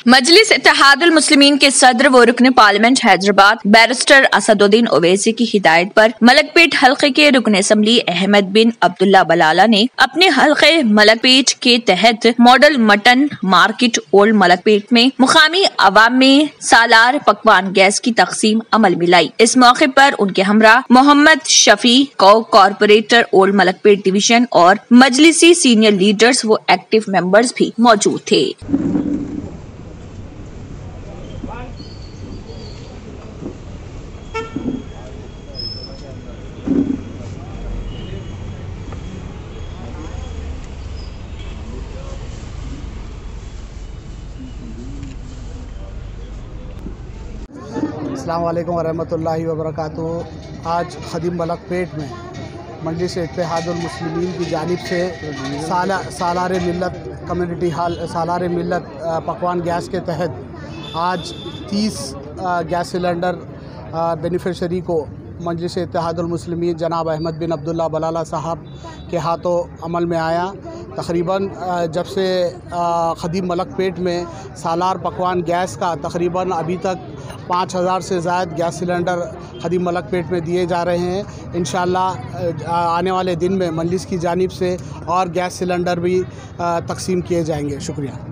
मजलिस इत्तेहादुल मुस्लिमीन के सदर व रुकन पार्लियामेंट हैदराबाद बैरिस्टर असदुद्दीन ओवैसी की हिदायत पर मलकपेट हल्के के रुकन असम्बली अहमद बिन अब्दुल्ला बलाला ने अपने हल्के मलकपेट के तहत model mutton market old Malakpet में मुकामी अवाम में सालार पकवान गैस की तकसीम अमल में लाई। इस मौके पर उनके हमरा Mohammad Shafi corporator old Malakpet division और मजलिसी सीनियर लीडर्स व एक्टिव मेंबर्स भी मौजूद थे। अस्सलाम वालेकुम वरहमतुल्लाहि वबरकातुहू। आज खदीम मलकपेट में मजलिस इत्तेहादुल मुस्लिमीन की जानिब से सालार मिल्लत कम्युनिटी हॉल सालार मिल्लत पकवान गैस के तहत आज 30 गैस सिलेंडर बेनिफिशरी को मजलिस इत्तेहादुल मुस्लिमीन जनाब अहमद बिन अब्दुल्ला बलाला साहब के हाथों अमल में आया। तकरीबन जब से खदीम मलकपेट में सालार पकवान गैस का तकरीबन अभी तक 5000 से ज़्यादा गैस सिलेंडर खदीम मलकपेट में दिए जा रहे हैं। इंशाअल्लाह आने वाले दिन में मजलिस की जानिब से और गैस सिलेंडर भी तकसीम किए जाएंगे। शुक्रिया।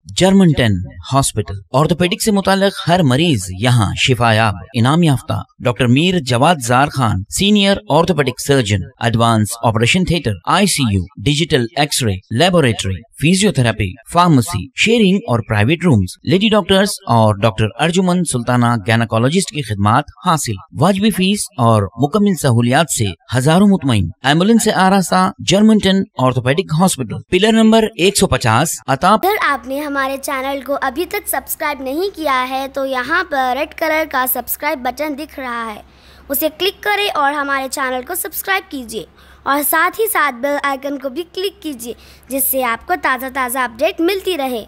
जर्मनटन हॉस्पिटल ऑर्थोपेडिक से मुताल्लिक हर मरीज यहाँ शिफायाब। इनाम याफ्ता doctor Mir Jawad Zar Khan, senior orthopaedic surgeon, advance operation theatre, ICU, digital x ray, laboratory, physiotherapy, pharmacy, sharing और प्राइवेट रूम्स, लेडी डॉक्टर्स और डॉक्टर अर्जुमन सुल्ताना गैनाकोलॉजिस्ट की खिदमात हासिल। वाजिबी फीस और मुकम्मल सहूलियात से हजारों मुतमईन। एम्बुलेंस से आरास्ता Germantown orthopaedic hospital, pillar number 150 अताब। अगर आपने हमारे चैनल को अभी तक सब्सक्राइब नहीं किया है तो यहाँ पर रेड कलर का सब्सक्राइब बटन दिख रहा है, उसे क्लिक करें और हमारे चैनल को सब्सक्राइब कीजिए और साथ ही साथ बेल आइकन को भी क्लिक कीजिए, जिससे आपको ताज़ा अपडेट मिलती रहे।